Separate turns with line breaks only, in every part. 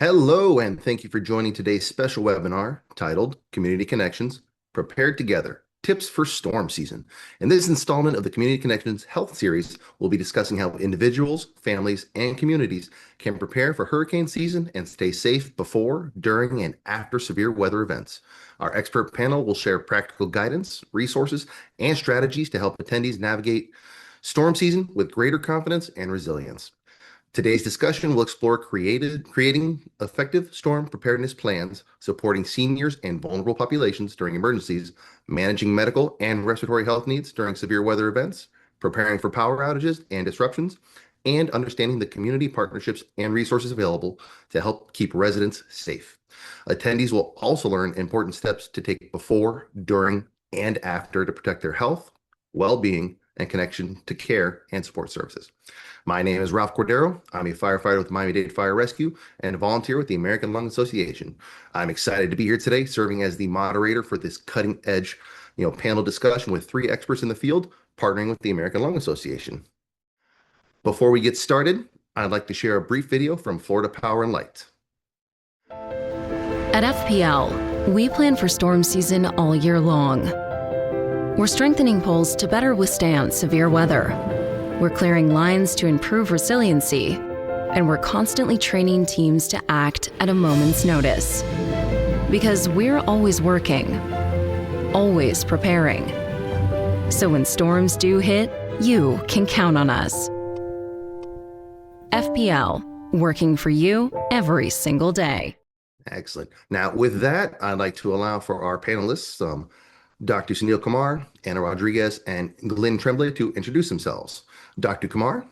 Hello, and thank you for joining today's special webinar titled Community Connections Prepared Together Tips for Storm Season. In this installment of the Community Connections Health Series, we'll be discussing how individuals, families, and communities can prepare for hurricane season and stay safe before, during, and after severe weather events. Our expert panel will share practical guidance, resources, and strategies to help attendees navigate storm season with greater confidence and resilience. Today's discussion will explore creating effective storm preparedness plans, supporting seniors and vulnerable populations during emergencies, managing medical and respiratory health needs during severe weather events, preparing for power outages and disruptions, and understanding the community partnerships and resources available to help keep residents safe. Attendees will also learn important steps to take before, during, and after to protect their health, well-being, and connection to care and support services. My name is Ralph Cordero. I'm a firefighter with Miami-Dade Fire Rescue and a volunteer with the American Lung Association. I'm excited to be here today, serving as the moderator for this cutting-edge, panel discussion with three experts in the field, partnering with the American Lung Association. Before we get started, I'd like to share a brief video from Florida Power and Light.
At FPL, we plan for storm season all year long. We're strengthening poles to better withstand severe weather. We're clearing lines to improve resiliency, and we're constantly training teams to act at a moment's notice. Because we're always working, always preparing. So when storms do hit, you can count on us. FPL, working for you every single day.
Excellent. Now, with that, I'd like to allow for our panelists, Dr. Sunil Kumar, Anna Rodriguez, and Glenn Tremblay to introduce themselves. Dr. Kumar?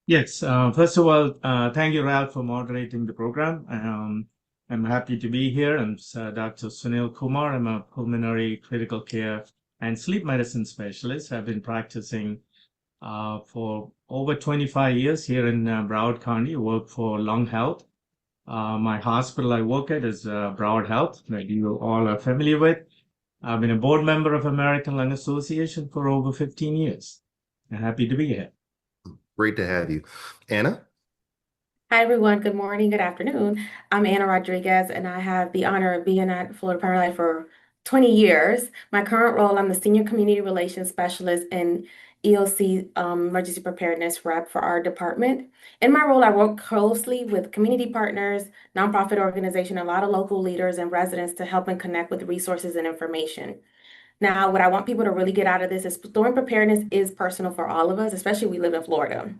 Yes, first of all, thank you, Ralph, for moderating the program. I'm happy to be here. I'm Dr. Sunil Kumar. I'm a pulmonary critical care and sleep medicine specialist. I've been practicing for over 25 years here in Broward County. I work for Lung Health. My hospital I work at is Broward Health, that you all are familiar with. I've been a board member of American Lung Association for over 15 years. I'm happy to be here.
Great to have you. Anna?
Hi, everyone. Good morning, good afternoon. I'm Anna Rodriguez, and I have the honor of being at Florida Power Life for 20 years. My current role, I'm the Senior Community Relations Specialist and EOC Emergency Preparedness Rep for our department. In my role, I work closely with community partners, nonprofit organization, a lot of local leaders and residents to help and connect with resources and information. Now, what I want people to really get out of this is storm preparedness is personal for all of us, especially we live in Florida.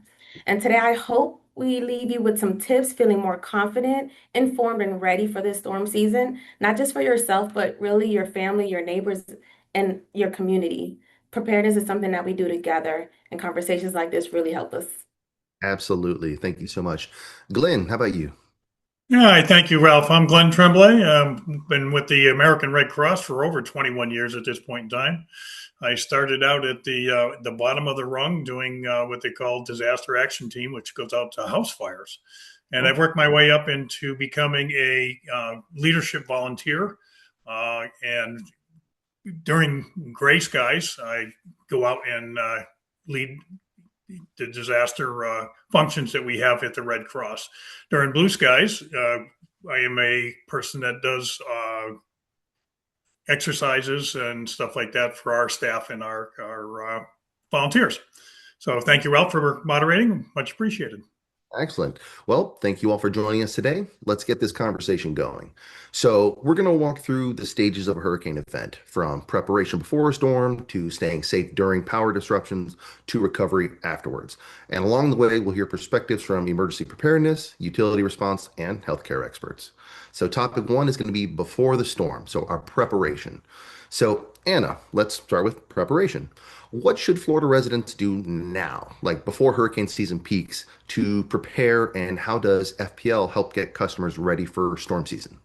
And today I hope we leave you with some tips, feeling more confident, informed, and ready for this storm season, not just for yourself, but really your family, your neighbors, and your community. Preparedness is something that we do together, and conversations like this really help us.
Absolutely. Thank you so much. Glenn, how about you?
Hi, thank you, Ralph. I'm Glenn Tremblay. Been with the American Red Cross for over 21 years at this point in time. I started out at the bottom of the rung doing what they call disaster action team, which goes out to house fires. And I've worked my way up into becoming a leadership volunteer. And during gray skies, I go out and lead the disaster functions that we have at the Red Cross. During blue skies, I am a person that does exercises and stuff like that for our staff and our volunteers. So thank you, Ralph, for moderating. Much appreciated.
Excellent. Well, thank you all for joining us today. Let's get this conversation going. So we're going to walk through the stages of a hurricane event, from preparation before a storm to staying safe during power disruptions to recovery afterwards. And along the way, we'll hear perspectives from emergency preparedness, utility response, and healthcare experts. So topic one is going to be before the storm, so our preparation. So Anna, let's start with preparation. What should Florida residents do now, like before hurricane season peaks, to prepare, and how does FPL help get customers ready for storm season?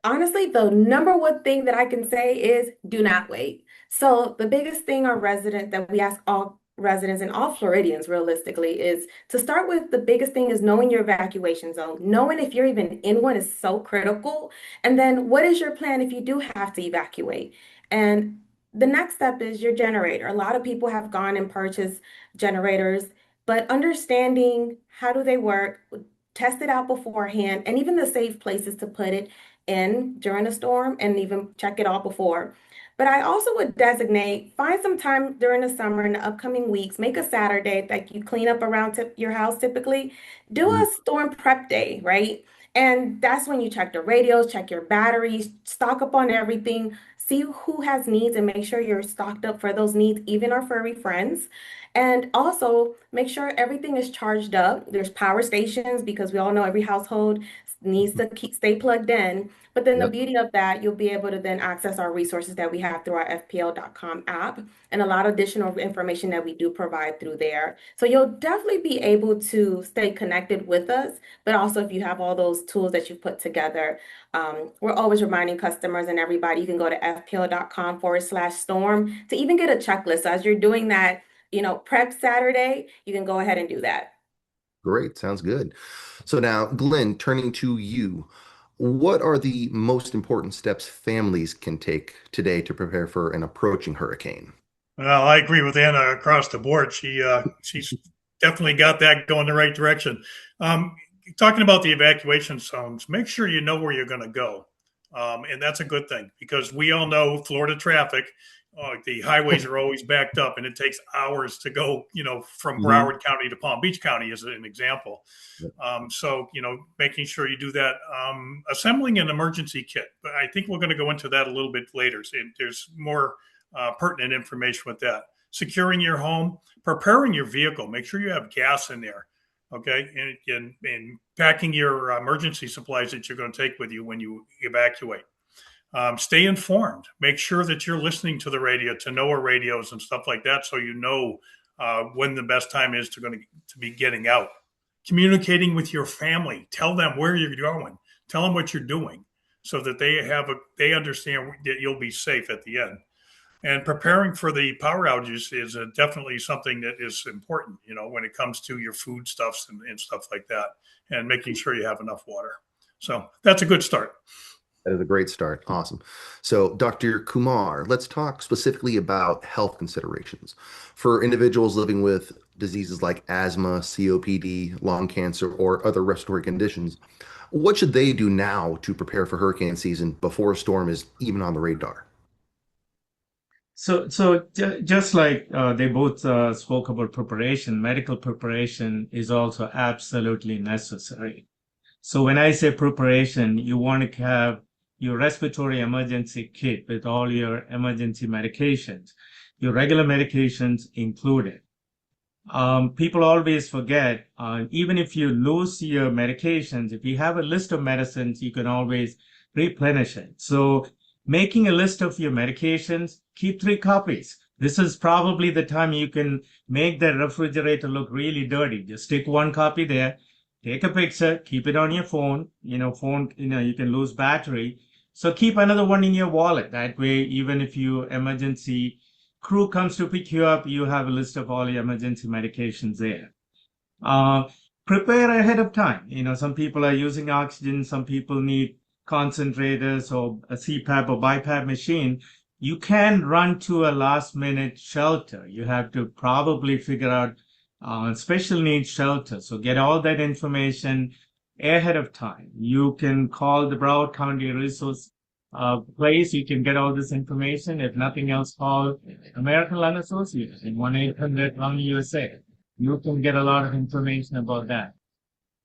Honestly, the number one thing that I can say is do not wait. So the biggest thing our resident that we ask all residents and all Floridians realistically is to start with. The biggest thing is knowing your evacuation zone. Knowing if you're even in one is so critical. And then what is your plan if you do have to evacuate? And the next step is your generator. A lot of people have gone and purchased generators, but understanding how do they work, test it out beforehand, and even the safe places to put it in during a storm, and even check it all before. But I also would designate, find some time during the summer in the upcoming weeks, make a Saturday like you clean up around your house typically, do
Mhm.
a storm prep day, right? And that's when you check the radios, check your batteries, stock up on everything, see who has needs, and make sure you're stocked up for those needs, even our furry friends. And also make sure everything is charged up. There's power stations because we all know every household needs to stay plugged in. But then the
Yep.
beauty of that, you'll be able to then access our resources that we have through our FPL.com app and a lot of additional information that we do provide through there. So you'll definitely be able to stay connected with us, but also if you have all those tools that you've put together, we're always reminding customers and everybody, you can go to fpl.com/storm to even get a checklist. So as you're doing that, prep Saturday, you can go ahead and do that.
Great. Sounds good. So now, Glenn, turning to you, what are the most important steps families can take today to prepare for an approaching hurricane?
Well, I agree with Anna across the board. She's definitely got that going the right direction. Um, Talking about the evacuation zones, make sure you know where you're going to go, and that's a good thing because we all know Florida traffic. The highways are always backed up, and it takes hours to go. From
Hmm.
Broward County to Palm Beach County is an example. So making sure you do that. Assembling an emergency kit. But I think we're going to go into that a little bit later. So there's more pertinent information with that. Securing your home, preparing your vehicle, make sure you have gas in there. Okay. And packing your emergency supplies that you're going to take with you when you evacuate. Stay informed. Make sure that you're listening to the radio, to NOAA radios and stuff like that, so you know when the best time is to be getting out. Communicating with your family. Tell them where you're going. Tell them what you're doing, so that they understand that you'll be safe at the end. And preparing for the power outages is definitely something that is important, when it comes to your foodstuffs and stuff like that, and making sure you have enough water. So that's a good start.
That is a great start. Awesome. So, Dr. Kumar, let's talk specifically about health considerations for individuals living with diseases like asthma, COPD, lung cancer, or other respiratory conditions. What should they do now to prepare for hurricane season before a storm is even on the radar?
Just like they both spoke about preparation, medical preparation is also absolutely necessary. So when I say preparation, you want to have your respiratory emergency kit with all your emergency medications, your regular medications included. People always forget, even if you lose your medications, if you have a list of medicines, you can always replenish it. So making a list of your medications, keep 3 copies. This is probably the time you can make the refrigerator look really dirty. Just stick 1 copy there, take a picture, keep it on your phone. You can lose battery. So keep another one in your wallet. That way, even if your emergency crew comes to pick you up, you have a list of all your emergency medications there. Uh, Prepare ahead of time. Some people are using oxygen, some people need concentrators or a CPAP or BiPAP machine. You can run to a last minute shelter. You have to probably figure out special needs shelter. So get all that information ahead of time. You can call the Broward County Resource place. You can get all this information. If nothing else, call American Lung Association, 1-800-LUNG-USA. You can get a lot of information about that.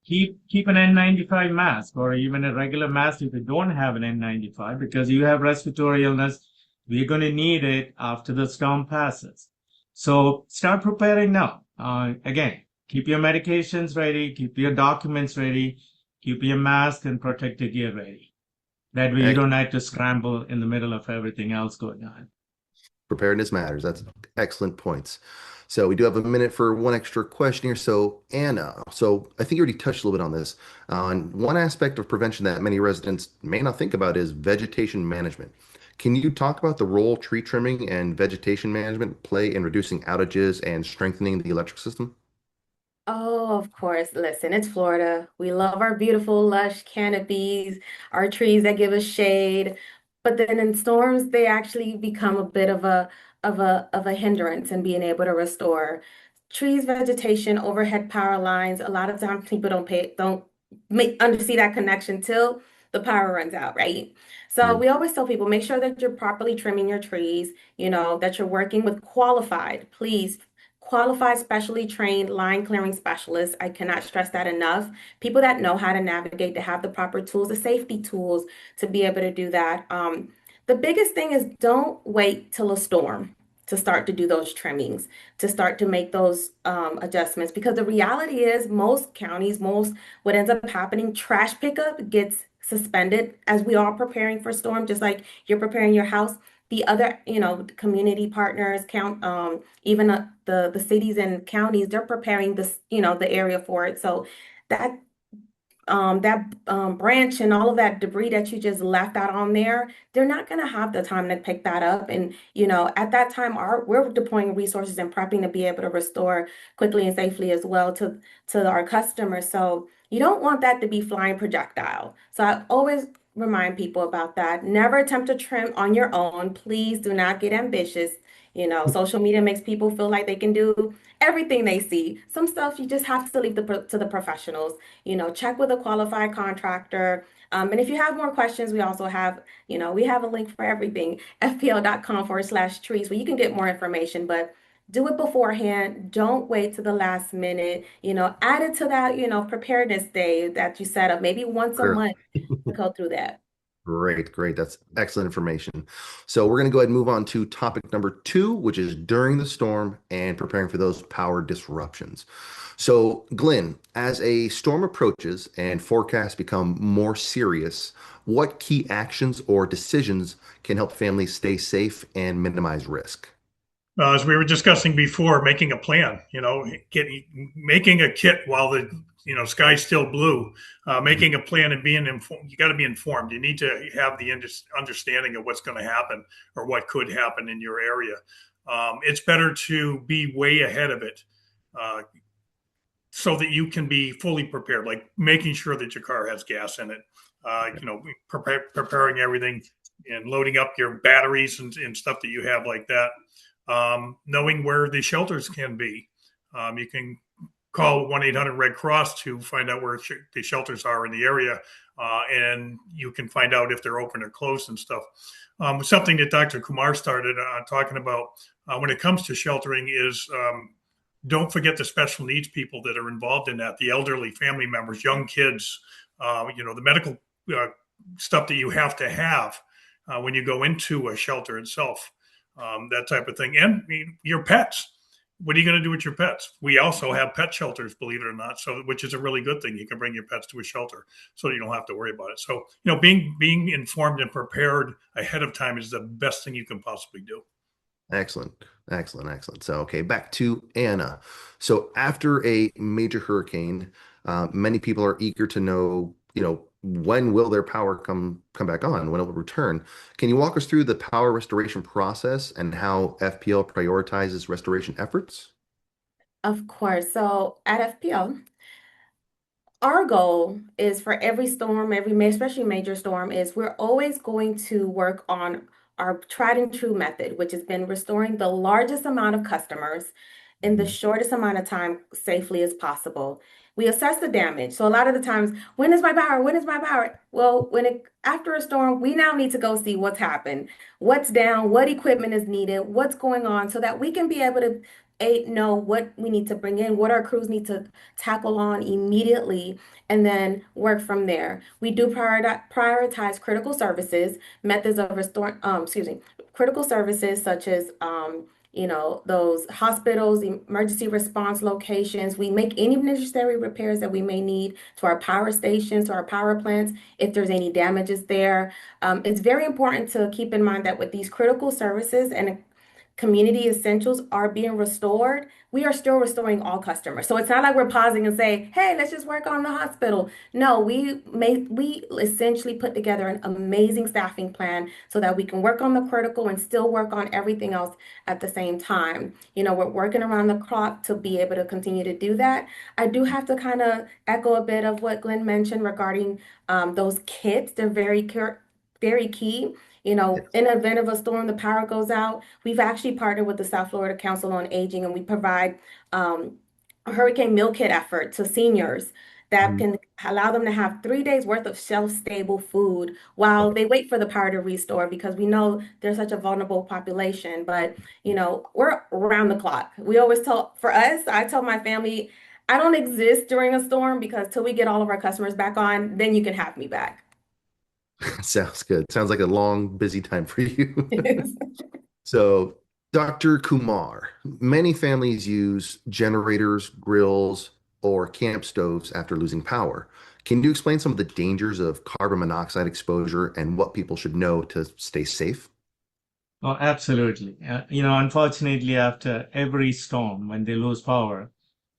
Keep an N95 mask or even a regular mask if you don't have an N95 because you have respiratory illness. We're going to need it after the storm passes. So start preparing now. Again, keep your medications ready, keep your documents ready, keep your mask and protective gear ready. That way you don't have to scramble in the middle of everything else going on.
Preparedness matters. That's excellent points. So we do have a minute for one extra question here. So Anna, I think you already touched a little bit on this. On one aspect of prevention that many residents may not think about is vegetation management. Can you talk about the role tree trimming and vegetation management play in reducing outages and strengthening the electric system?
Oh, of course. Listen, it's Florida. We love our beautiful, lush canopies, our trees that give us shade. But then in storms, they actually become a bit of a hindrance in being able to restore trees, vegetation, overhead power lines. A lot of times people don't see that connection till the power runs out, right? So
Mhm.
we always tell people, make sure that you're properly trimming your trees, that you're working with please, qualified, specially trained line clearing specialists. I cannot stress that enough. People that know how to navigate, to have the proper tools, the safety tools to be able to do that. The biggest thing is don't wait till a storm to start to do those trimmings, to start to make those adjustments. Because the reality is, most counties, what ends up happening, trash pickup gets suspended as we are preparing for storm, just like you're preparing your house. The other, community partners, even the cities and counties, they're preparing this, the area for it. So that branch and all of that debris that you just left out on there, they're not going to have the time to pick that up. And, at that time, we're deploying resources and prepping to be able to restore quickly and safely as well to our customers. So you don't want that to be flying projectile. So I always remind people about that. Never attempt to trim on your own. Please do not get ambitious. Social media makes people feel like they can do everything they see. Some stuff you just have to leave to the professionals. Check with a qualified contractor. And if you have more questions, we also have, we have a link for everything, fpl.com/trees, where you can get more information, but do it beforehand. Don't wait to the last minute. Add it to that, preparedness day that you set up, maybe once a
Sure.
month to go through that.
Great, great. That's excellent information. So we're going to go ahead and move on to topic number two, which is during the storm and preparing for those power disruptions. So, Glenn, as a storm approaches and forecasts become more serious, what key actions or decisions can help families stay safe and minimize risk?
As we were discussing before, making a plan, making a kit while the sky's still blue, making a plan and being informed. You got to be informed. You need to have the understanding of what's going to happen or what could happen in your area. It's better to be way ahead of it, so that you can be fully prepared, like making sure that your car has gas in it, preparing everything and loading up your batteries and stuff that you have like that. Knowing where the shelters can be. You can call 1-800-Red Cross to find out where the shelters are in the area, and you can find out if they're open or closed and stuff. Something that Dr. Kumar started talking about when it comes to sheltering is don't forget the special needs people that are involved in that, the elderly, family members, young kids, the medical stuff that you have to have when you go into a shelter itself, that type of thing. And your pets. What are you going to do with your pets? We also have pet shelters, believe it or not, so which is a really good thing. You can bring your pets to a shelter so you don't have to worry about it. So, being informed and prepared ahead of time is the best thing you can possibly do.
Excellent, excellent, excellent. So, okay, back to Anna. So, after a major hurricane, many people are eager to know, when will their power come back on? When it will return? Can you walk us through the power restoration process and how FPL prioritizes restoration efforts?
Of course. So at FPL, our goal is for every storm, especially major storm, is we're always going to work on our tried and true method, which has been restoring the largest amount of customers in the
Mhm.
shortest amount of time safely as possible. We assess the damage. So a lot of the times, when is my power? When is my power? Well, after a storm, we now need to go see what's happened, what's down, what equipment is needed, what's going on, so that we can be able to know what we need to bring in, what our crews need to tackle on immediately, and then work from there. We do prioritize critical services, methods of restoring, critical services such as, those hospitals, emergency response locations. We make any necessary repairs that we may need to our power stations, to our power plants, if there's any damages there. It's very important to keep in mind that with these critical services and community essentials are being restored, we are still restoring all customers. So it's not like we're pausing and saying, "Hey, let's just work on the hospital." No, we essentially put together an amazing staffing plan so that we can work on the critical and still work on everything else at the same time. We're working around the clock to be able to continue to do that. I do have to kind of echo a bit of what Glenn mentioned regarding those kits. They're very key. In the event of a storm, the power goes out. We've actually partnered with the South Florida Council on Aging, and we provide a hurricane meal kit effort to seniors that can allow them to have 3 days worth of shelf-stable food while they wait for the power to restore, because we know they're such a vulnerable population. But, we're around the clock. We always tell, for us, I tell my family, I don't exist during a storm, because till we get all of our customers back on, then you can have me back.
Sounds good. Sounds like a long, busy time for you. So, Dr. Kumar, many families use generators, grills, or camp stoves after losing power. Can you explain some of the dangers of carbon monoxide exposure and what people should know to stay safe?
Oh, absolutely. Unfortunately, after every storm, when they lose power,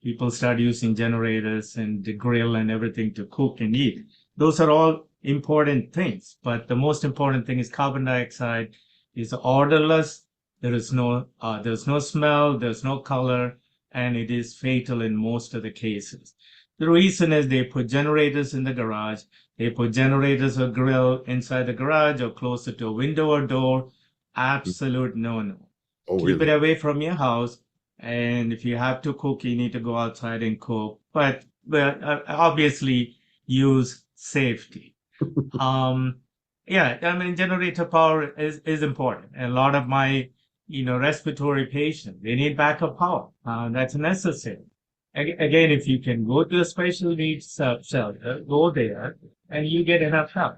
people start using generators and the grill and everything to cook and eat. Those are all important things, but the most important thing is carbon dioxide is odorless. There's no smell, there's no color, and it is fatal in most of the cases. The reason is they put generators in the garage. They put generators or grill inside the garage or closer to a window or door. Absolute no-no.
Oh,
Keep it
really?
away from your house. And if you have to cook, you need to go outside and cook. But obviously use safety. Yeah, I mean, generator power is important. A lot of my, respiratory patients, they need backup power. That's necessary. Again, if you can go to a special needs shelter, go there and you get enough help.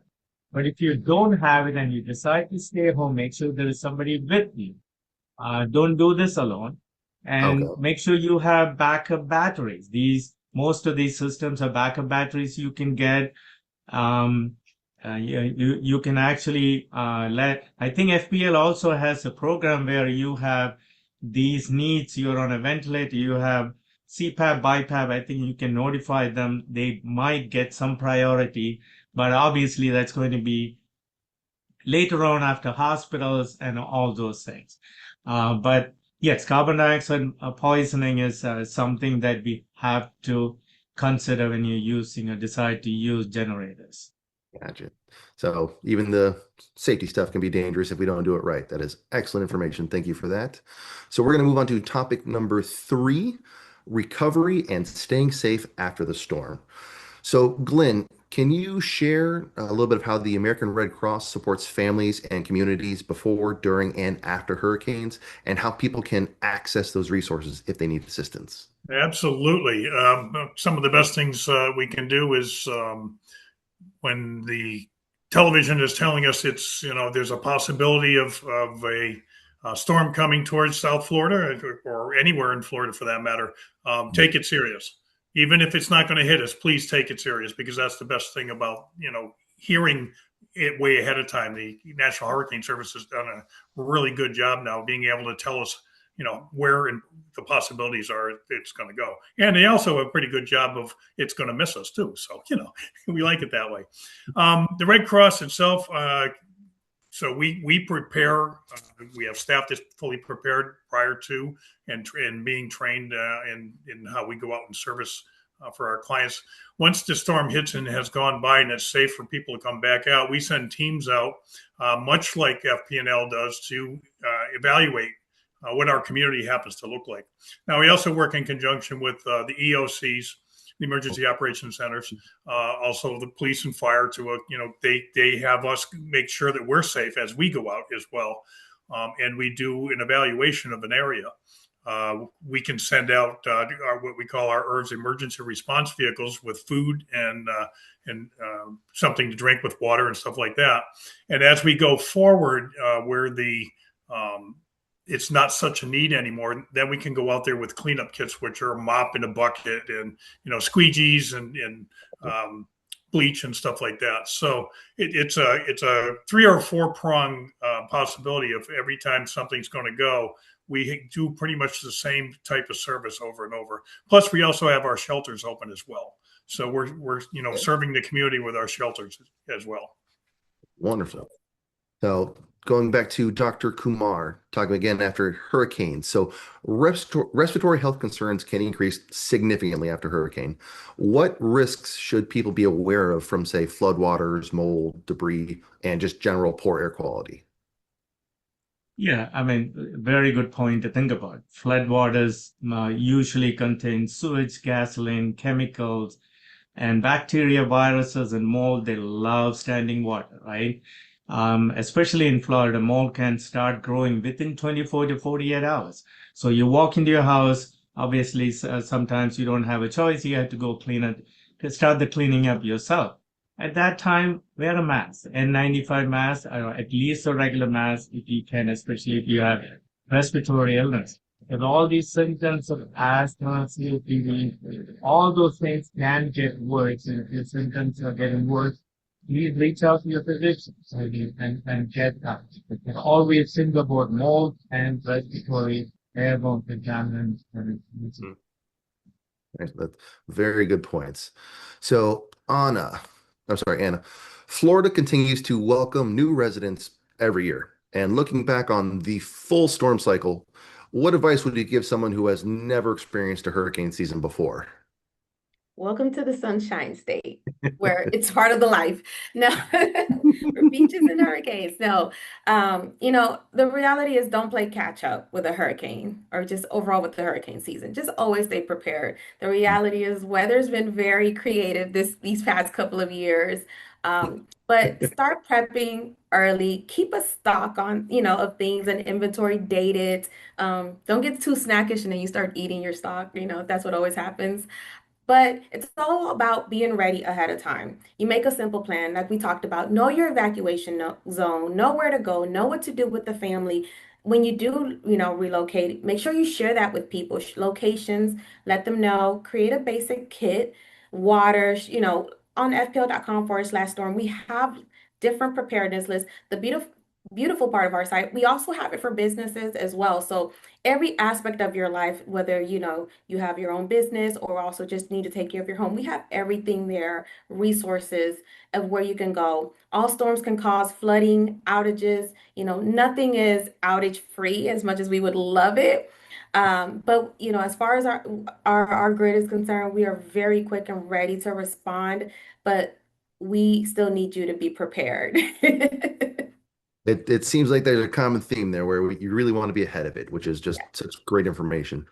But if you don't have it and you decide to stay home, make sure there is somebody with you. Don't do this alone, and
Okay.
make sure you have backup batteries. Most of these systems are backup batteries you can get. Um, you can actually I think FPL also has a program where you have these needs. You're on a ventilator, you have CPAP, BiPAP. I think you can notify them. They might get some priority, but obviously that's going to be later on after hospitals and all those things. But yes, carbon dioxide poisoning is something that we have to consider when you're using or decide to use generators.
Gotcha. So even the safety stuff can be dangerous if we don't do it right. That is excellent information. Thank you for that. So we're going to move on to topic number 3, recovery and staying safe after the storm. So Glenn, can you share a little bit of how the American Red Cross supports families and communities before, during, and after hurricanes, and how people can access those resources if they need assistance?
Absolutely. Some of the best things we can do is when the television is telling us there's a possibility of a storm coming towards South Florida or anywhere in Florida for that matter, take it serious. Even if it's not going to hit us, please take it serious, because that's the best thing about hearing it way ahead of time. The National Hurricane Service has done a really good job now being able to tell us where the possibilities are it's going to go. And they also have a pretty good job of it's going to miss us too. So, we like it that way. The Red Cross itself, so we prepare, we have staff that's fully prepared prior to and being trained in how we go out and service for our clients. Once the storm hits and has gone by and it's safe for people to come back out, we send teams out, much like FP&L does, to evaluate what our community happens to look like. Now, we also work in conjunction with the EOCs, the Emergency Operations Centers, also the police and fire to, they have us make sure that we're safe as we go out as well. And we do an evaluation of an area. We can send out what we call our ERVs, emergency response vehicles, with food and something to drink with water and stuff like that. And as we go forward, where it's not such a need anymore, then we can go out there with cleanup kits, which are a mop and a bucket and squeegees and bleach and stuff like that. So it's a 3 or 4 prong possibility of every time something's going to go. We do pretty much the same type of service over and over. Plus, we also have our shelters open as well. So we're serving the community with our shelters as well.
Wonderful. So going back to Dr. Kumar, talking again after hurricanes. So respiratory health concerns can increase significantly after hurricane. What risks should people be aware of from, say, floodwaters, mold, debris, and just general poor air quality?
Yeah, I mean, very good point to think about. Floodwaters usually contain sewage, gasoline, chemicals, And bacteria, viruses, and mold, they love standing water, right? Especially in Florida, mold can start growing within 24 to 48 hours. So you walk into your house, obviously, sometimes you don't have a choice. You have to go clean it, to start the cleaning up yourself. At that time, wear a mask, N95 mask, or at least a regular mask if you can, especially if you have respiratory illness. And all these symptoms of asthma, COPD, all those things can get worse. And if your symptoms are getting worse, please reach out to your physician and get that. And always think about mold and respiratory airborne contaminants.
Right, that's very good points. So, Anna, Florida continues to welcome new residents every year. And looking back on the full storm cycle, what advice would you give someone who has never experienced a hurricane season before?
Welcome to the Sunshine State, where it's part of the life. No, for beaches and hurricanes. No, the reality is don't play catch up with a hurricane or just overall with the hurricane season. Just always stay prepared. The reality is weather's been very creative these past couple of years. But start prepping early. Keep a stock on, of things and inventory dated. Don't get too snackish and then you start eating your stock. That's what always happens. But it's all about being ready ahead of time. You make a simple plan, like we talked about. Know your evacuation zone, know where to go, know what to do with the family. When you do, relocate, make sure you share that with people, locations, let them know, create a basic kit, water, on fpl.com/storm. We have different preparedness lists. The beautiful part of our site, we also have it for businesses as well. So every aspect of your life, whether you have your own business or also just need to take care of your home, we have everything there, resources of where you can go. All storms can cause flooding, outages. Nothing is outage free as much as we would love it. But as far as our grid is concerned, we are very quick and ready to respond, but we still need you to be prepared.
It seems like there's a common theme there where you really want to be ahead of it, which is just such great information.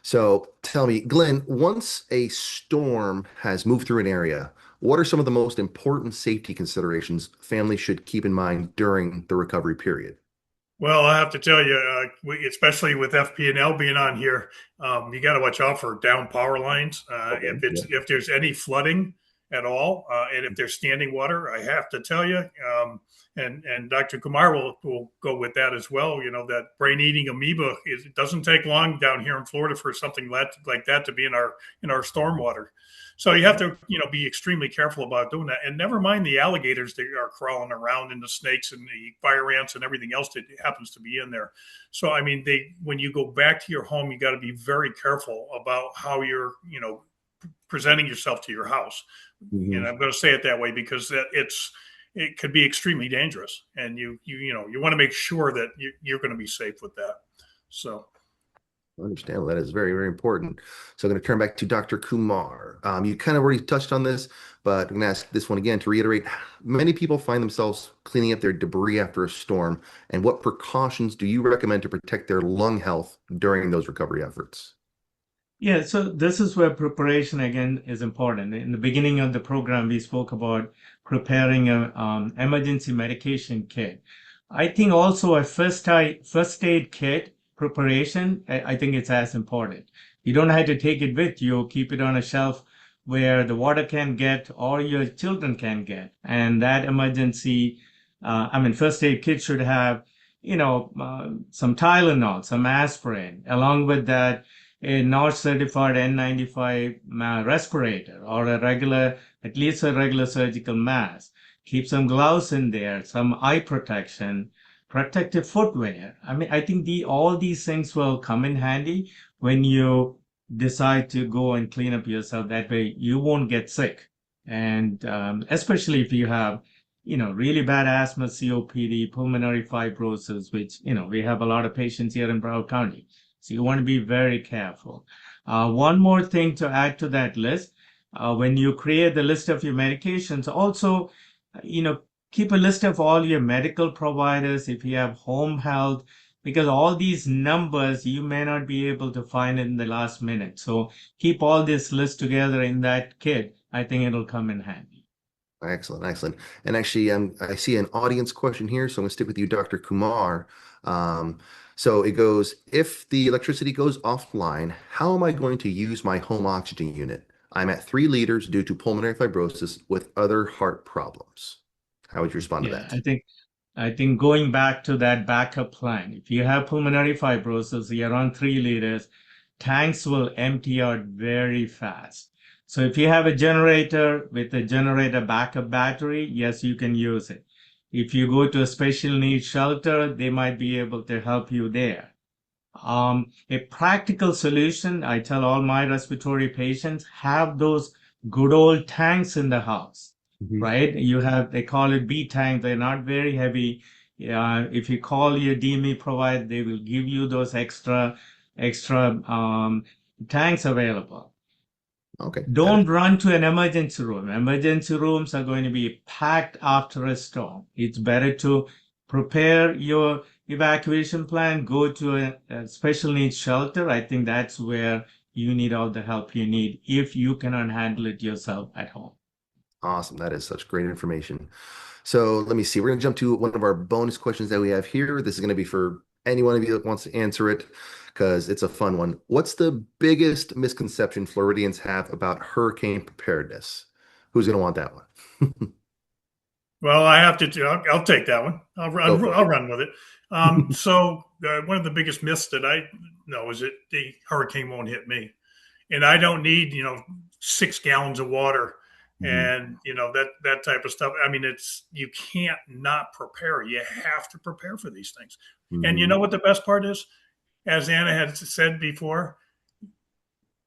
So tell me, Glenn, once a storm has moved through an area, what are some of the most important safety considerations families should keep in mind during the recovery period?
Well, I have to tell you, especially with FP&L being on here, you got to watch out for down power lines.
Okay,
If there's any flooding at all, and if there's standing water, I have to tell you, and Dr. Kumar will go with that as well. That brain-eating amoeba, it doesn't take long down here in Florida for something like that to be in our stormwater. So you have to, be extremely careful about doing that. And never mind the alligators that are crawling around and the snakes and the fire ants and everything else that happens to be in there. So, I mean, when you go back to your home, you got to be very careful about how you're, presenting yourself to your house.
Mm-hmm.
And I'm going to say it that way because it could be extremely dangerous. And you want to make sure that you're going to be safe with that. So.
Understand that is very, very important. So I'm going to turn back to Dr. Kumar. You kind of already touched on this, but I'm going to ask this one again to reiterate. Many people find themselves cleaning up their debris after a storm, and what precautions do you recommend to protect their lung health during those recovery efforts?
Yeah, so this is where preparation again is important. In the beginning of the program, we spoke about preparing an emergency medication kit. I think also a first aid kit preparation, I think it's as important. You don't have to take it with you, keep it on a shelf where the water can get or your children can get. And that emergency, first aid kit should have, some Tylenol, some aspirin, along with that, a not certified N95 respirator or at least a regular surgical mask. Keep some gloves in there, some eye protection, protective footwear. I think all these things will come in handy when you decide to go and clean up yourself. That way you won't get sick. And especially if you have, really bad asthma, COPD, pulmonary fibrosis, which, we have a lot of patients here in Broward County. So you want to be very careful. One more thing to add to that list, when you create the list of your medications, also, keep a list of all your medical providers if you have home health, because all these numbers you may not be able to find in the last minute. So keep all this list together in that kit I think it'll come in handy.
Excellent, excellent. And actually, I see an audience question here, so I'm going to stick with you, Dr. Kumar. So it goes, if the electricity goes offline, how am I going to use my home oxygen unit? I'm at 3 liters due to pulmonary fibrosis with other heart problems. How would you respond to
Yeah,
that?
I think going back to that backup plan, if you have pulmonary fibrosis, you're on 3 liters, tanks will empty out very fast. So if you have a generator with a generator backup battery, yes, you can use it. If you go to a special needs shelter, they might be able to help you there. A practical solution, I tell all my respiratory patients, have those good old tanks in the house,
Mhm.
right? They call it B tank. They're not very heavy. If you call your DME provider, they will give you those extra tanks available.
Okay.
Don't run to an emergency room. Emergency rooms are going to be packed after a storm. It's better to prepare your evacuation plan, go to a special needs shelter. I think that's where you need all the help you need if you cannot handle it yourself at home.
Awesome. That is such great information. So let me see. We're going to jump to one of our bonus questions that we have here. This is going to be for any one of you that wants to answer it because it's a fun one. What's the biggest misconception Floridians have about hurricane preparedness? Who's going to want that one?
Well, I have to. I'll take that one. I'll
Go
run.
for
I'll
it.
run with it. So one of the biggest myths that I know is that the hurricane won't hit me, and I don't need 6 gallons of water
Mhm.
and that type of stuff. I mean, you can't not prepare. You have to prepare for these things. And you
Mhm.
know what the best part is? As Anna had said before,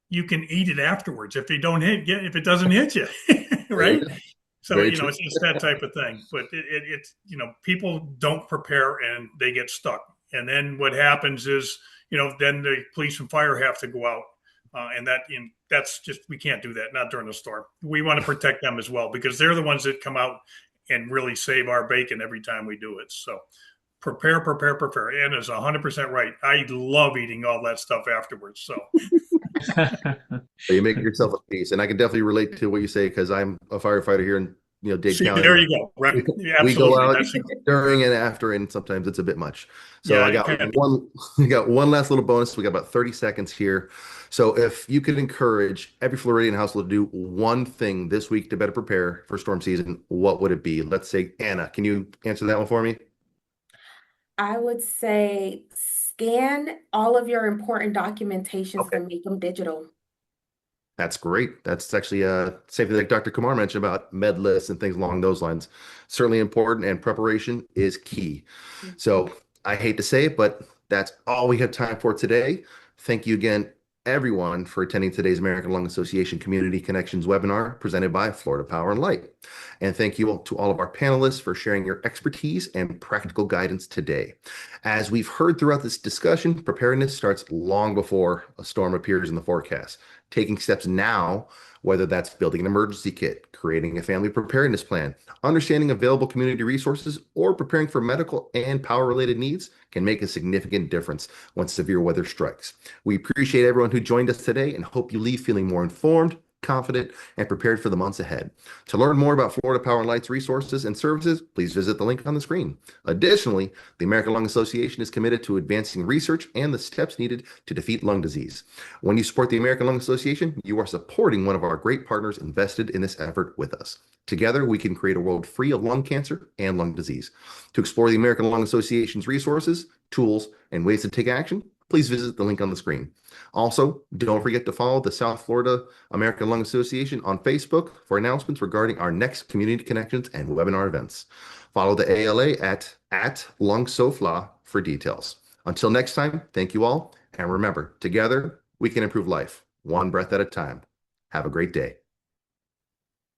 you can eat it afterwards if if it doesn't hit you,
There you
right?
go.
So
Very true.
it's that type of thing. But it's people don't prepare and they get stuck. And then what happens is then the police and fire have to go out, and that's just we can't do that. Not during the storm. We want to protect them as well because they're the ones that come out and really save our bacon every time we do it. So prepare, prepare, prepare. Anna's 100% right. I love eating all that stuff afterwards. So
You make yourself a piece, and I can definitely relate to what you say because I'm a firefighter here in Dade
see,
County.
there you go. Right.
We,
Yeah,
we go
absolutely.
out
That's
during and after, and sometimes it's a bit much. So
yeah.
I
It
got
can be.
one. We got one last little bonus. We got about 30 seconds here. So if you could encourage every Floridian household to do one thing this week to better prepare for storm season, what would it be? Let's say, Anna, can you answer that one for me?
I would say scan all of your important documentations
Okay.
and make them digital.
That's great. That's actually same thing like Dr. Kumar mentioned about med lists and things along those lines. Certainly important, and preparation is key. So I hate to say it, but that's all we have time for today. Thank you again, everyone, for attending today's American Lung Association Community Connections webinar presented by Florida Power and Light. And thank you to all of our panelists for sharing your expertise and practical guidance today. As we've heard throughout this discussion, preparedness starts long before a storm appears in the forecast. Taking steps now, whether that's building an emergency kit, creating a family preparedness plan, understanding available community resources, or preparing for medical and power-related needs, can make a significant difference when severe weather strikes. We appreciate everyone who joined us today and hope you leave feeling more informed, confident, and prepared for the months ahead. To learn more about Florida Power and Light's resources and services, please visit the link on the screen. Additionally, the American Lung Association is committed to advancing research and the steps needed to defeat lung disease. When you support the American Lung Association, you are supporting one of our great partners invested in this effort with us. Together, we can create a world free of lung cancer and lung disease. To explore the American Lung Association's resources, tools, and ways to take action, please visit the link on the screen. Also, don't forget to follow the South Florida American Lung Association on Facebook for announcements regarding our next community connections and webinar events. Follow the ALA at LungSoFla for details. Until next time, thank you all, and remember, together we can improve life, one breath at a time. Have a great day.